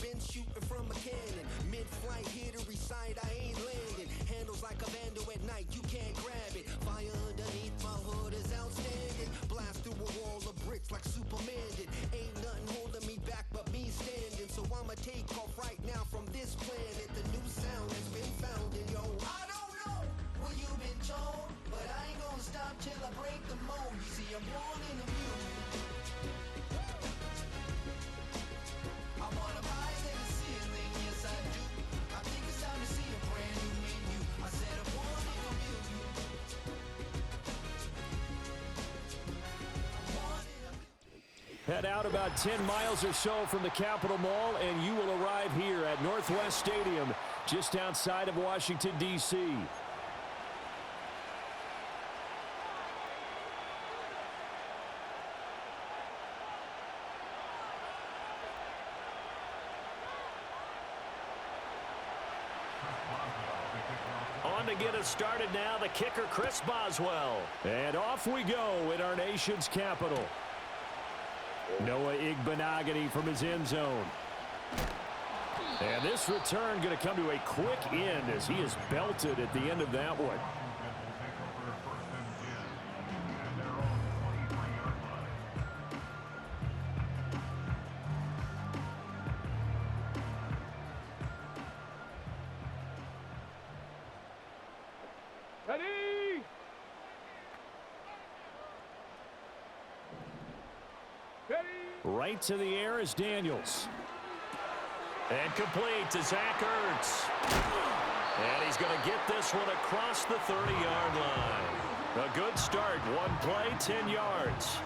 been shooting from a cannon. Mid-flight, here to recite, I ain't landing. Handles like a vandal at night, you can't grab it. Fire underneath my hood is outstanding. Blast through a wall of bricks like Superman did. Ain't nothing holding me back but me standing. So I'ma take off right now from this planet. The new sound has been found in yo. I don't know what you've been told, but I ain't gonna stop till I break the mold. You see, I'm born in the mule. I wanna rise in the ceiling, yes I do. I think it's time to see a brand new menu. I said I'm born in the mule. Head out about 10 miles or so from the Capitol Mall, and you will arrive here at Northwest Stadium, just outside of Washington, D.C. On to get us started now, the kicker, Chris Boswell. And off we go in our nation's capital. Noah Igbenogany from his end zone. And this return going to come to a quick end as he is belted at the end of that one. Ready? Right to the air is Daniels. And complete to Zach Ertz. And he's going to get this one across the 30-yard line. A good start. One play, 10 yards.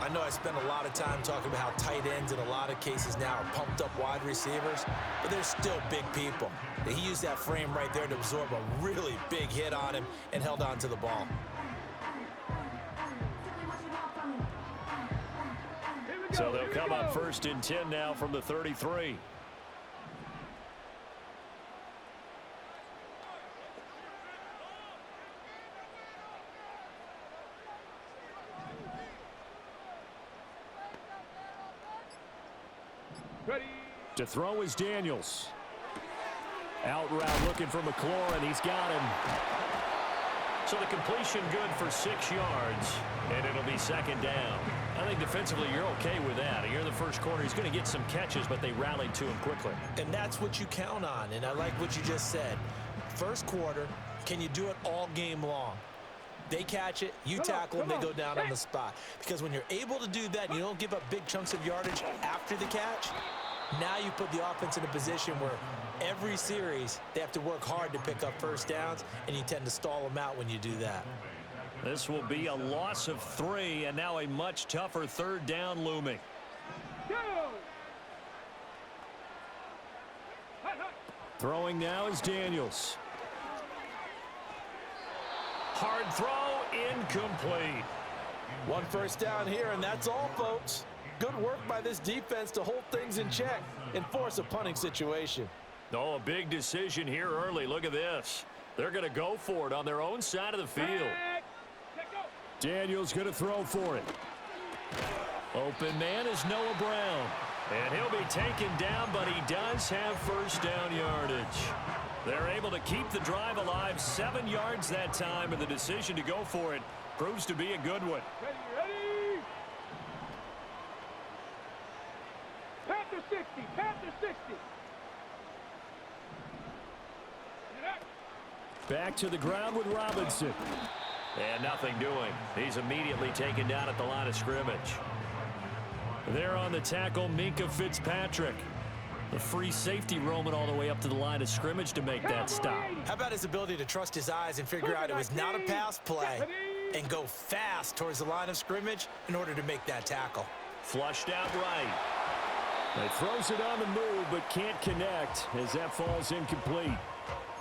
I know I spend a lot of time talking about how tight ends in a lot of cases now are pumped up wide receivers, but they're still big people. He used that frame right there to absorb a really big hit on him and held on to the ball. So they'll come up 1st and 10 now from the 33. Ready. To throw is Daniels. Out route looking for McLaurin. He's got him. So the completion good for 6 yards, and it'll be 2nd down. I think defensively you're okay with that. You're the first corner. He's going to get some catches, but they rallied to him quickly. And that's what you count on, and I like what you just said. First quarter, can you do it all game long? They catch it, you tackle them, they go down on the spot. Because when you're able to do that and you don't give up big chunks of yardage after the catch, now you put the offense in a position where every series they have to work hard to pick up first downs, and you tend to stall them out when you do that. This will be a loss of 3, and now a much tougher 3rd down looming. Go! Throwing now is Daniels. Hard throw, incomplete. One first down here, and that's all, folks. Good work by this defense to hold things in check and force a punting situation. Oh, a big decision here early. Look at this. They're going to go for it on their own side of the field. Daniels going to throw for it. Open man is Noah Brown. And he'll be taken down, but he does have first down yardage. They're able to keep the drive alive, 7 yards that time, and the decision to go for it proves to be a good one. Ready? Panther 60, Panther 60. Back to the ground with Robinson. And nothing doing. He's immediately taken down at the line of scrimmage. There on the tackle, Minkah Fitzpatrick. The free safety roaming all the way up to the line of scrimmage to make that stop. How about his ability to trust his eyes and figure out it was not a pass play and go fast towards the line of scrimmage in order to make that tackle? Flushed out right. He throws it on the move but can't connect as that falls incomplete.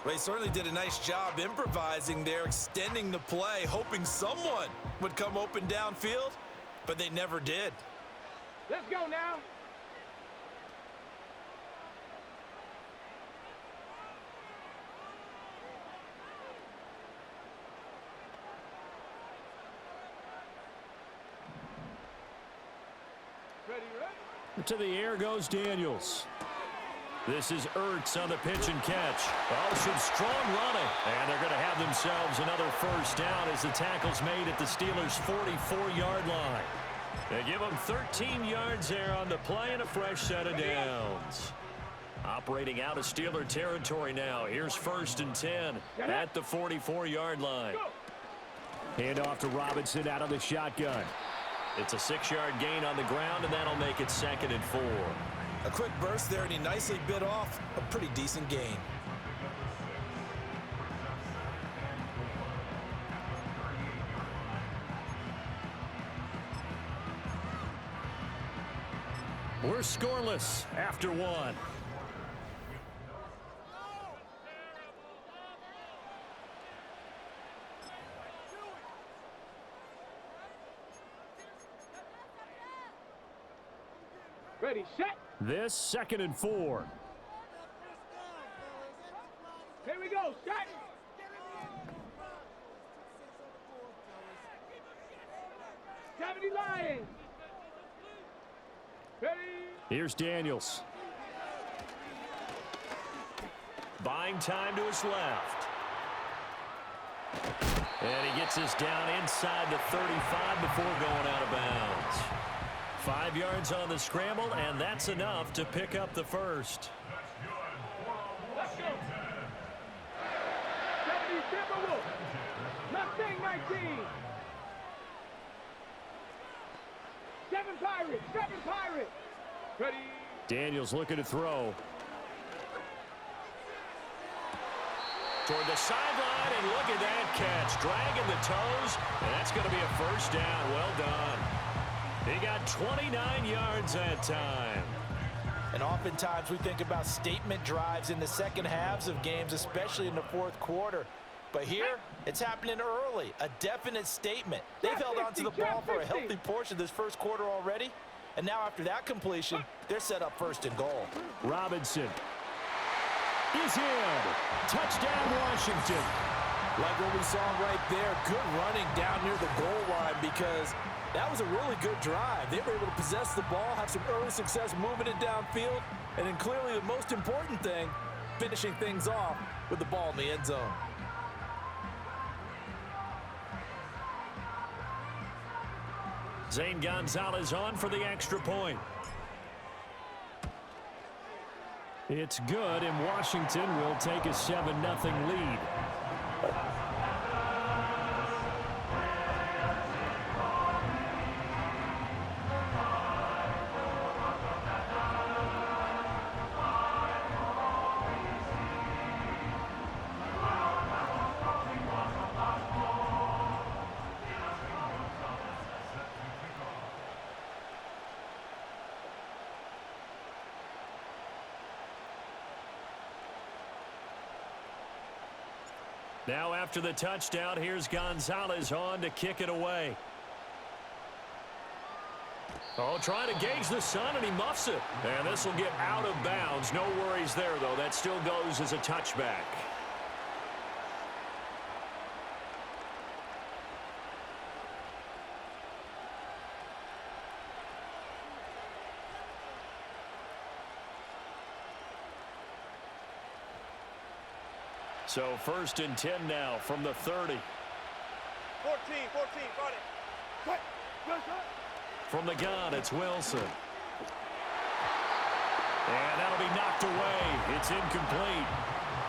Well, he certainly did a nice job improvising there, extending the play, hoping someone would come open downfield, but they never did. Let's go now. To the air goes Daniels. This is Ertz on the pitch and catch. Oh, some strong running. And they're going to have themselves another first down as the tackle's made at the Steelers' 44-yard line. They give them 13 yards there on the play and a fresh set of downs. Operating out of Steeler territory now. Here's 1st and 10 at the 44-yard line. Hand off to Robinson out of the shotgun. It's a 6-yard gain on the ground, and that'll make it 2nd and 4. A quick burst there, and he nicely bit off a pretty decent gain. We're scoreless after 1. Ready, set. This 2nd and 4. Here we go, set. Seventy Lions. Ready. Here's Daniels. Buying time to his left. And he gets us down inside the 35 before going out of bounds. 5 yards on the scramble, and that's enough to pick up the first. Let's go. 70 Timberwolves. Mustang 19. 7 Pirates. 7 Pirates. Ready. Daniels looking to throw. Toward the sideline, and look at that catch. Dragging the toes, and that's going to be a first down. Well done. He got 29 yards that time. And oftentimes we think about statement drives in the second halves of games, especially in the 4th quarter. But here, it's happening early. A definite statement. They've held on to the ball for a healthy portion of this 1st quarter already. And now after that completion, they're set up 1st and goal. Robinson is in. Touchdown, Washington. Like what we saw right there, good running down near the goal line, because that was a really good drive. They were able to possess the ball, have some early success moving it downfield, and then clearly the most important thing, finishing things off with the ball in the end zone. Zane Gonzalez on for the extra point. It's good, and Washington will take a 7-0 lead. Now after the touchdown, here's Gonzalez on to kick it away. Oh, trying to gauge the sun, and he muffs it. And this will get out of bounds. No worries there, though. That still goes as a touchback. So 1st and 10 now from the 30. 14, got it. What? From the gun, it's Wilson. And that'll be knocked away. It's incomplete.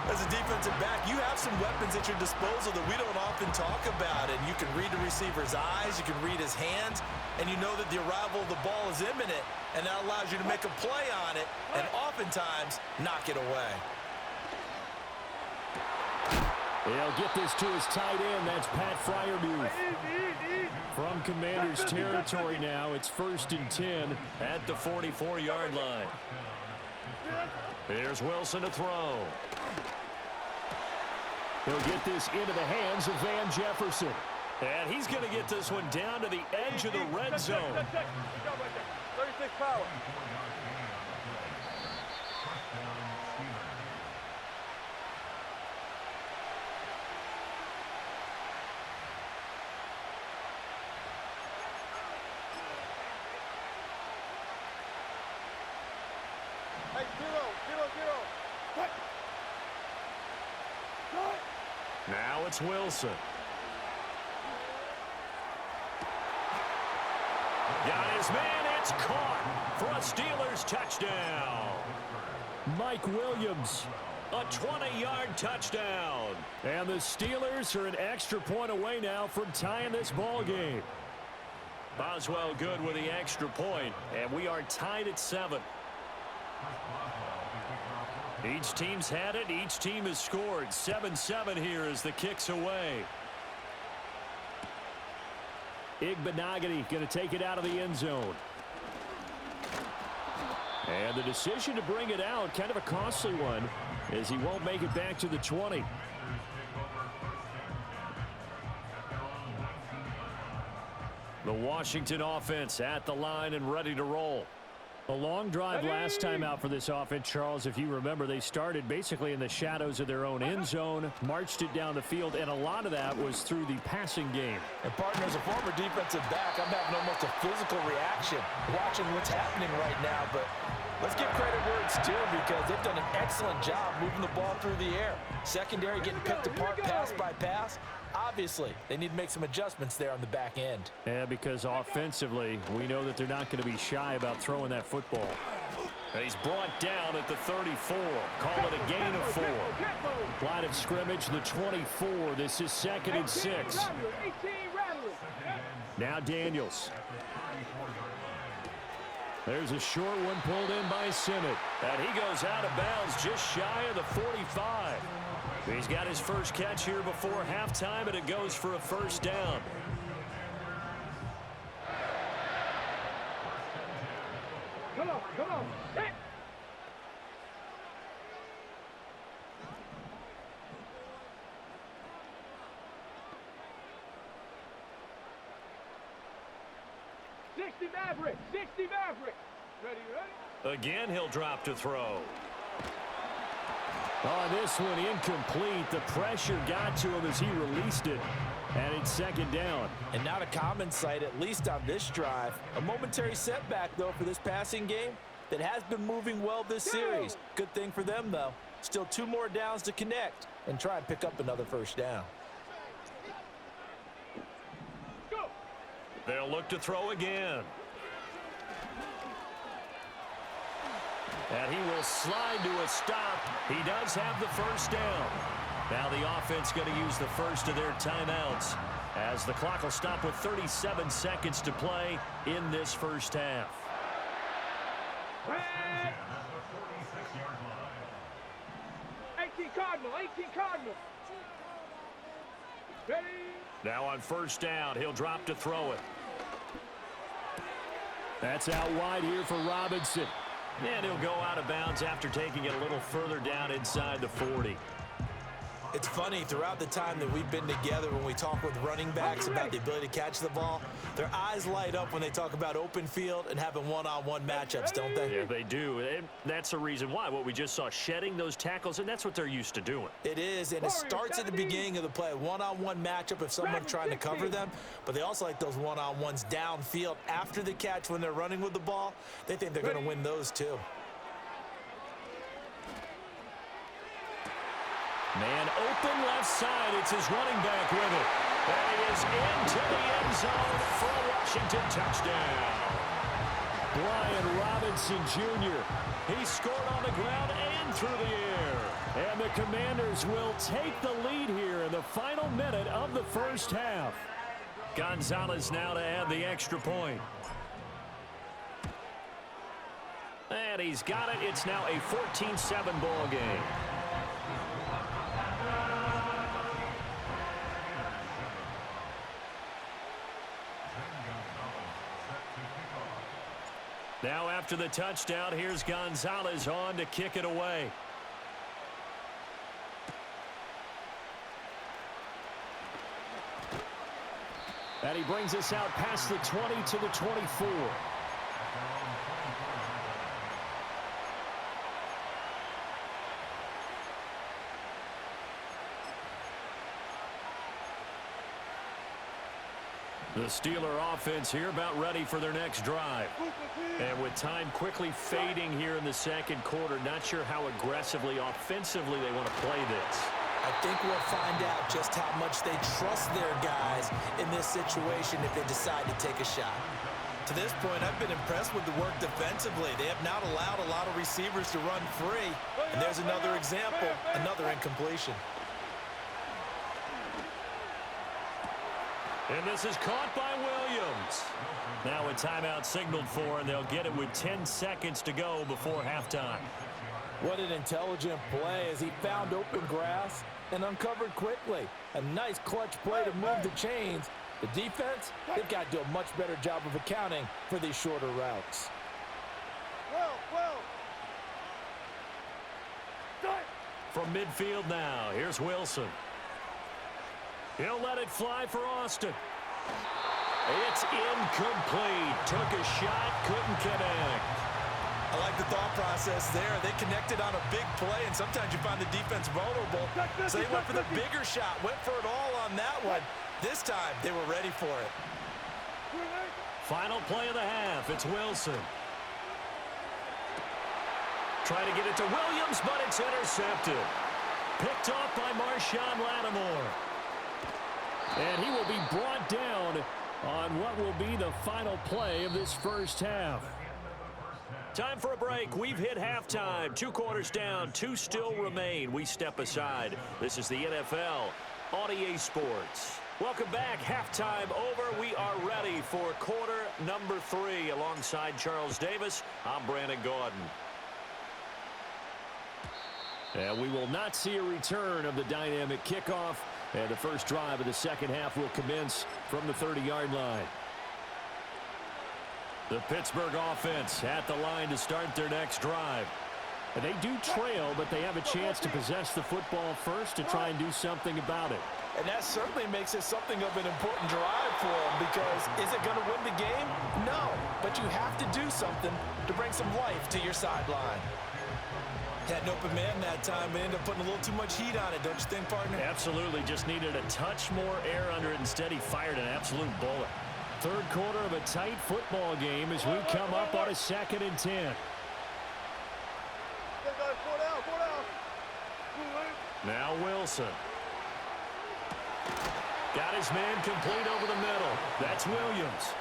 As a defensive back, you have some weapons at your disposal that we don't often talk about. And you can read the receiver's eyes, you can read his hands, and you know that the arrival of the ball is imminent, and that allows you to make a play on it and oftentimes knock it away. He'll get this to his tight end. That's Pat Freiermuth. From Commander's territory now, it's 1st and 10 at the 44-yard line. Here's Wilson to throw. He'll get this into the hands of Van Jefferson. And he's going to get this one down to the edge of the red zone. 36 power. Hey, 0, 0, 0. Now it's Wilson. Got his man. It's caught for a Steelers touchdown. Mike Williams, a 20-yard touchdown. And the Steelers are an extra point away now from tying this ball game. Boswell good with the extra point, and we are tied at 7. Each team's had it. Each team has scored. 7-7 here as the kick's away. Igbenogany going to take it out of the end zone. And the decision to bring it out, kind of a costly one, as he won't make it back to the 20. The Washington offense at the line and ready to roll. A long drive last time out for this offense, Charles. If you remember, they started basically in the shadows of their own end zone, marched it down the field, and a lot of that was through the passing game. And, partner, as a former defensive back, I'm having almost a physical reaction watching what's happening right now. But let's give credit where it's due because they've done an excellent job moving the ball through the air. Secondary getting picked apart pass by pass. Obviously, they need to make some adjustments there on the back end. Yeah, because offensively, we know that they're not going to be shy about throwing that football. And he's brought down at the 34. Call it a gain of 4. Line of scrimmage, the 24. This is 2nd and 6. Now Daniels. There's a short one pulled in by Simmett. And he goes out of bounds just shy of the 45. He's got his first catch here before halftime, and it goes for a first down. Come on. Hit. Maverick. Ready? Again, he'll drop to throw. On this one, incomplete. The pressure got to him as he released it, and it's 2nd down. And not a common sight, at least on this drive. A momentary setback, though, for this passing game that has been moving well this series. Good thing for them, though. Still 2 more downs to connect and try and pick up another first down. They'll look to throw again. And he will slide to a stop. He does have the first down. Now the offense going to use the first of their timeouts as the clock will stop with 37 seconds to play in this first half. 18 Cardinal. Ready? Now on first down, he'll drop to throw it. That's out wide here for Robinson. And he'll go out of bounds after taking it a little further down inside the 40. It's funny, throughout the time that we've been together when we talk with running backs about the ability to catch the ball, their eyes light up when they talk about open field and having one-on-one matchups, don't they? Yeah, they do. And that's the reason why. What we just saw, shedding those tackles, and that's what they're used to doing. It is, and it starts at the beginning of the play. One-on-one matchup if someone's trying to cover them, but they also like those one-on-ones downfield after the catch when they're running with the ball. They think they're going to win those too. Man open left side. It's his running back with it. And he is into the end zone for a Washington touchdown. Brian Robinson Jr. He scored on the ground and through the air. And the Commanders will take the lead here in the final minute of the first half. Gonzalez now to add the extra point. And he's got it. It's now a 14-7 ball game. Now after the touchdown, here's Gonzalez on to kick it away. And he brings us out past the 20 to the 24. The Steeler offense here about ready for their next drive. And with time quickly fading here in the second quarter, not sure how aggressively, offensively they want to play this. I I think we'll find out just how much they trust their guys in this situation if they decide to take a shot. To this point, I've been impressed with the work defensively. They have not allowed a lot of receivers to run free. And there's another example, another incompletion. And this is caught by Williams. Now a timeout signaled for, and they'll get it with 10 seconds to go before halftime. What an intelligent play as he found open grass and uncovered quickly. A nice clutch play to move the chains. The defense, they've got to do a much better job of accounting for these shorter routes. From midfield now, here's Wilson. He'll let it fly for Austin. It's incomplete. Took a shot, couldn't connect. I like the thought process there. They connected on a big play, and sometimes you find the defense vulnerable. So they went for the bigger shot, went for it all on that one. This time, they were ready for it. Final play of the half. It's Wilson. Trying to get it to Williams, but it's intercepted. Picked off by Marshawn Lattimore. And he will be brought down on what will be the final play of this first half. Time for a break. We've hit halftime. 2 quarters down, 2 still remain. We step aside. This is the NFL on EA Sports. Welcome back. Halftime over. We are ready for quarter number 3. Alongside Charles Davis, I'm Brandon Gaudin. And we will not see a return of the dynamic kickoff. And the first drive of the second half will commence from the 30-yard line. The Pittsburgh offense at the line to start their next drive. And they do trail, but they have a chance to possess the football first to try and do something about it. And that certainly makes it something of an important drive for them, because is it going to win the game? No, but you have to do something to bring some life to your sideline. Had an open man that time, but ended up putting a little too much heat on it, don't you think, partner? Absolutely. Just needed a touch more air under it. Instead, he fired an absolute bullet. Third quarter of a tight football game as we come up on a 2nd and 10. Now Wilson. Got his man complete over the middle. That's Williams.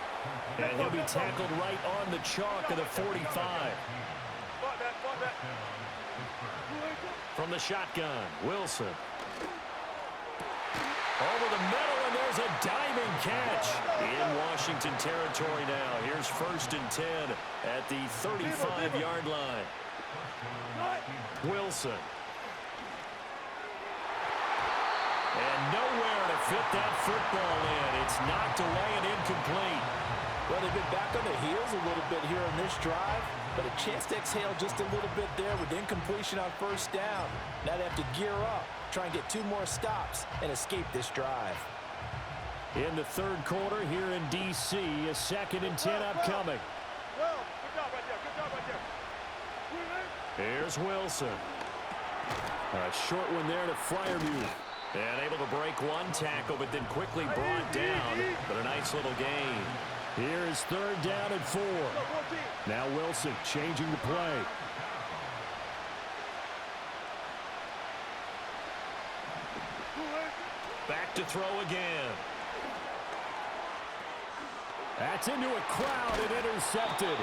And he'll be tackled right on the chalk of the 45. From the shotgun, Wilson. Over the middle, and there's a diving catch in Washington territory now. Here's 1st and 10 at the 35-yard line. Wilson. And nowhere to fit that football in. It's knocked away and incomplete. Well, they've been back on their heels a little bit here in this drive, but a chance to exhale just a little bit there with incompletion on first down. Now they have to gear up, try and get 2 more stops, and escape this drive. In the third quarter here in D.C., a 2nd and 10 upcoming. Here's Wilson. A short one there to Freiermuth. And able to break one tackle, but then quickly brought down. But a nice little gain. Here is 3rd down and 4. Now Wilson changing the play. Back to throw again. That's into a crowd and intercepted.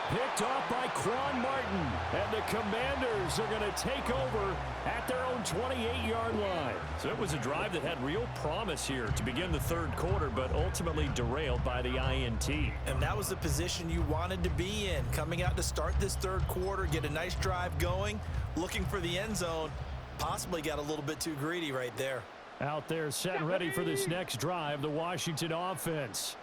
Picked off by Quan Martin. And the Commanders are going to take over at their own 28-yard line. So it was a drive that had real promise here to begin the third quarter, but ultimately derailed by the INT. And that was the position you wanted to be in. Coming out to start this third quarter, get a nice drive going, looking for the end zone. Possibly got a little bit too greedy right there. Out there set and ready for this next drive, the Washington offense.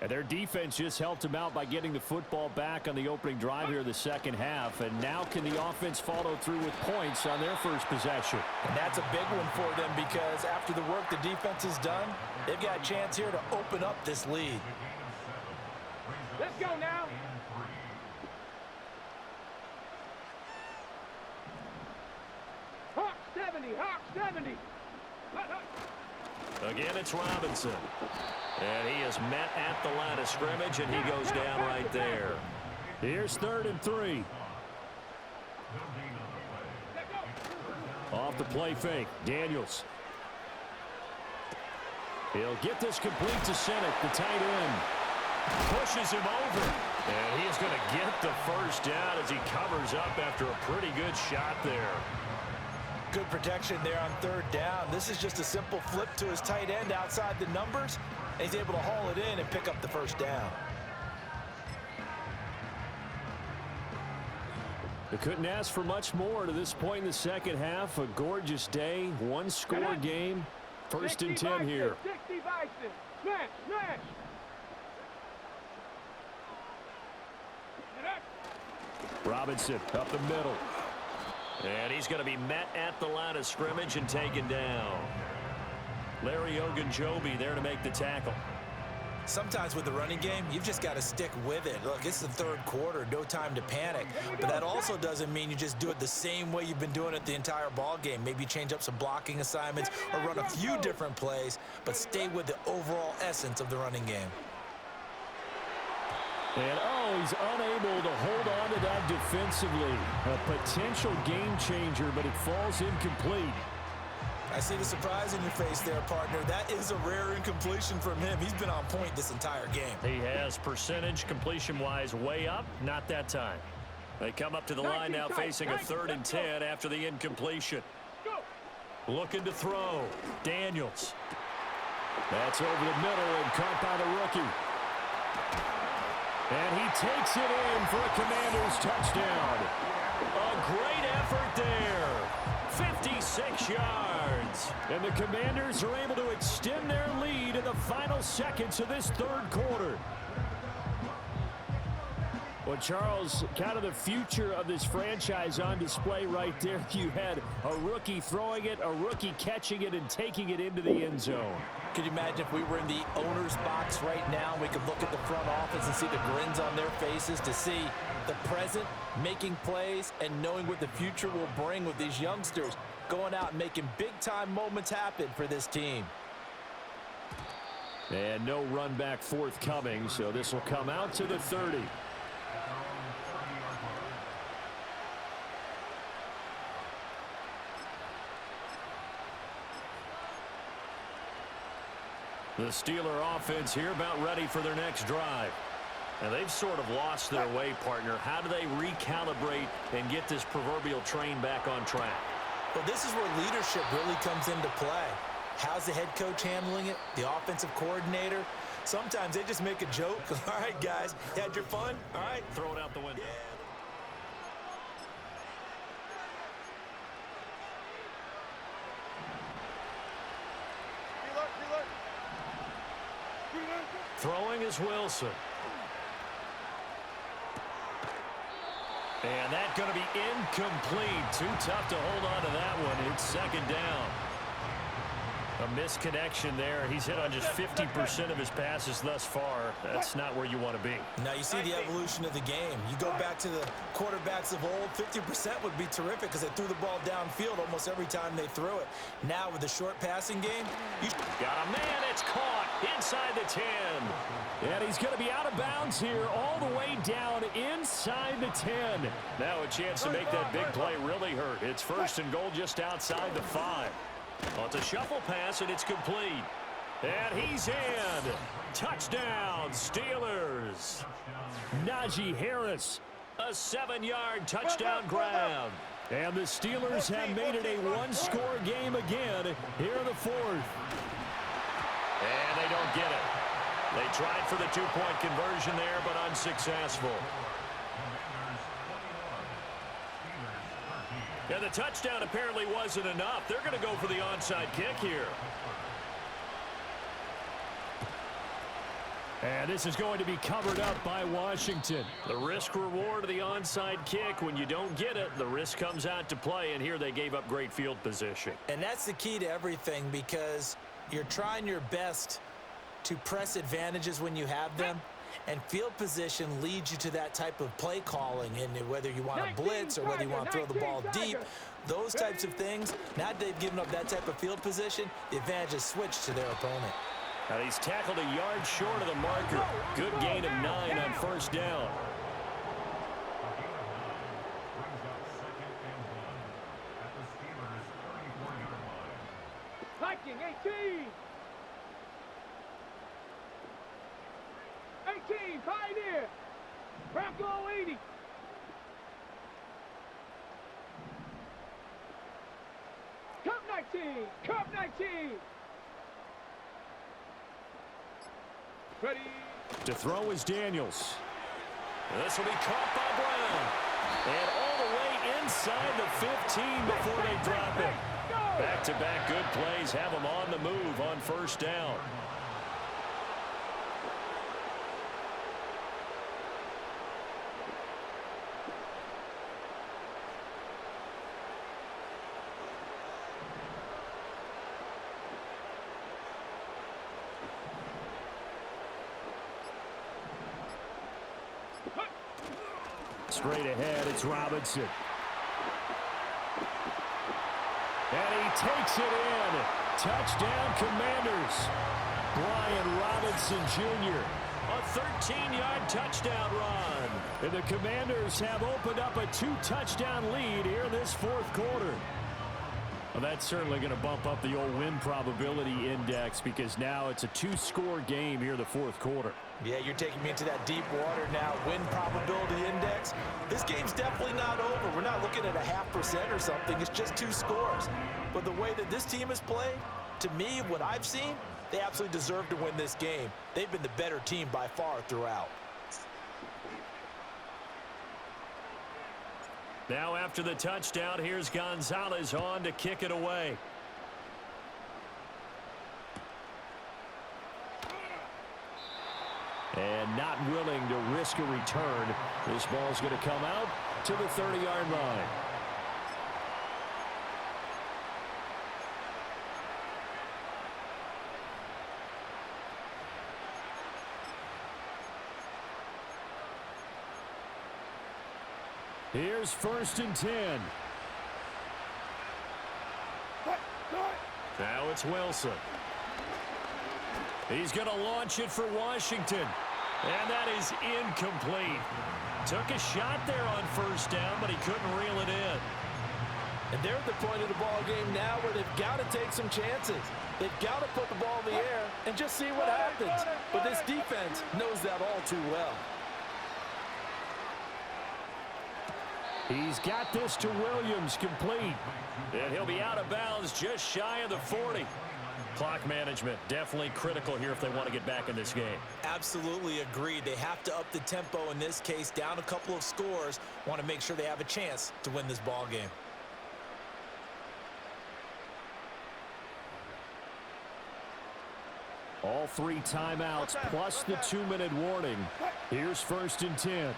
And their defense just helped them out by getting the football back on the opening drive here in the second half. And now can the offense follow through with points on their first possession? And that's a big one for them, because after the work the defense has done, they've got a chance here to open up this lead. Let's go now. Hawk 70, Hawk 70. Again, it's Robinson. And he is met at the line of scrimmage, and he goes down right there. Here's 3rd and 3. Off the play fake, Daniels. He'll get this complete to Senate, the tight end. Pushes him over. And he's going to get the first down as he covers up after a pretty good shot there. Good protection there on third down. This is just a simple flip to his tight end outside the numbers, and he's able to haul it in and pick up the first down. They couldn't ask for much more to this point in the second half. A gorgeous day, one-score game. First and 10 here. 60 Bison. Smash, smash. Robinson up the middle. And he's going to be met at the line of scrimmage and taken down. Larry Ogunjobi there to make the tackle. Sometimes with the running game, you've just got to stick with it. Look, it's the third quarter, no time to panic. But that also doesn't mean you just do it the same way you've been doing it the entire ball game. Maybe change up some blocking assignments or run a few different plays, but stay with the overall essence of the running game. And, he's unable to hold on to that defensively. A potential game changer, but it falls incomplete. I see the surprise in your face there, partner. That is a rare incompletion from him. He's been on point this entire game. He has percentage completion-wise way up. Not that time. They come up to the line now facing a 3rd and 10 after the incompletion. Looking to throw. Daniels. That's over the middle and caught by the rookie. And he takes it in for a Commanders touchdown. A great effort there. 56 yards. And the Commanders are able to extend their lead in the final seconds of this third quarter. Well, Charles, kind of the future of this franchise on display right there. You had a rookie throwing it, a rookie catching it, and taking it into the end zone. Could you imagine if we were in the owner's box right now, we could look at the front office and see the grins on their faces to see the present making plays and knowing what the future will bring with these youngsters going out and making big-time moments happen for this team. And no run back forthcoming, so this will come out to the 30. The Steeler offense here about ready for their next drive. And they've sort of lost their way, partner. How do they recalibrate and get this proverbial train back on track? Well, this is where leadership really comes into play. How's the head coach handling it? The offensive coordinator? Sometimes they just make a joke. All right, guys, you had your fun? All right, Throw it out the window. yeah. Throwing is Wilson. And that's going to be incomplete. Too tough to hold on to that one. It's second down. A misconnection there. He's hit on just 50% of his passes thus far. That's not where you want to be. Now you see the evolution of the game. You go back to the quarterbacks of old, 50% would be terrific because they threw the ball downfield almost every time they threw it. Now with the short passing game, you got a man. It's caught inside the 10. And he's going to be out of bounds here all the way down inside the 10. Now a chance to make that big play really hurt. It's first and goal just outside the 5. Well, it's a shuffle pass, and it's complete. And he's in. Touchdown, Steelers. Najee Harris, a 7-yard touchdown grab. And the Steelers have made it a one-score game again here in the 4th. And they don't get it. They tried for the two-point conversion there, but unsuccessful. And the touchdown apparently wasn't enough. They're going to go for the onside kick here. And this is going to be covered up by Washington. The risk-reward of the onside kick, when you don't get it, the risk comes out to play, and here they gave up great field position. And that's the key to everything because you're trying your best to press advantages when you have them. And field position leads you to that type of play calling, and whether you want to blitz or whether you want to throw the ball deep, those types of things. Now that they've given up that type of field position, the advantage is switched to their opponent. And he's tackled a yard short of the marker. Good gain of 9 on first down. 19. 18, Pioneer. Bronco 80. Cup 19. Cup 19. Ready. To throw is Daniels. This will be caught by Brown. And all the way inside the 15 before they drop it. Back-to-back good plays have them on the move on first down. Straight ahead, it's Robinson. And he takes it in. Touchdown, Commanders. Brian Robinson Jr. A 13-yard touchdown run. And the Commanders have opened up a 2-touchdown lead here in this fourth quarter. Well, that's certainly going to bump up the old win probability index because now it's a 2-score game here in the fourth quarter. Yeah, you're taking me into that deep water now. Win probability index. This game's definitely not over. We're not looking at a 0.5% or something. It's just 2 scores. But the way that this team has played, to me, what I've seen, they absolutely deserve to win this game. They've been the better team by far throughout. Now after the touchdown, here's Gonzalez on to kick it away. And not willing to risk a return. This ball's going to come out to the 30-yard line. Here's 1st and 10. Now it's Wilson. He's going to launch it for Washington. And that is incomplete. Took a shot there on first down, but he couldn't reel it in. And they're at the point of the ball game now where they've got to take some chances. They've got to put the ball in the air and just see what happens. But this defense knows that all too well. He's got this to Williams, complete. And he'll be out of bounds just shy of the 40. Clock management definitely critical here if they want to get back in this game. Absolutely agreed. They have to up the tempo in this case, down a couple of scores. Want to make sure they have a chance to win this ball game. All 3 timeouts plus the 2-minute warning. Here's 1st and 10.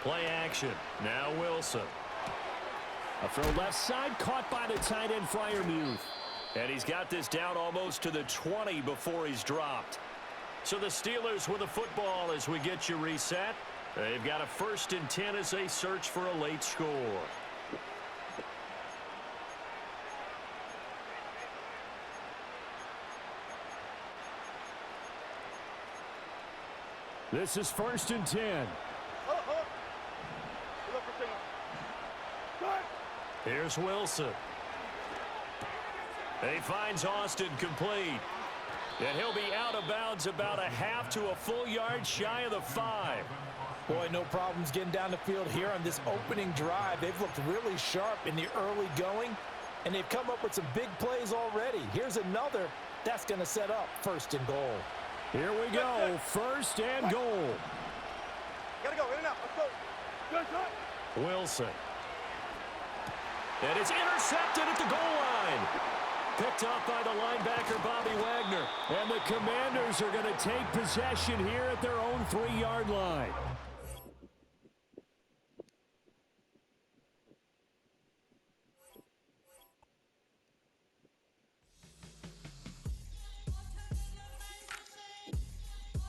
Play action. Now Wilson. A throw left side, caught by the tight end Freiermuth. And he's got this down almost to the 20 before he's dropped. So the Steelers with the football as we get you reset. They've got a 1st and 10 as they search for a late score. This is 1st and 10. Here's Wilson. He finds Austin complete. And he'll be out of bounds about a half to a full yard shy of the 5. Boy, no problems getting down the field here on this opening drive. They've looked really sharp in the early going, and they've come up with some big plays already. Here's another that's going to set up 1st and goal. Here we go, 1st and goal. Gotta go, in and out. Let's go. Wilson. And it's intercepted at the goal line. Picked up by the linebacker, Bobby Wagner. And the Commanders are going to take possession here at their own 3-yard line.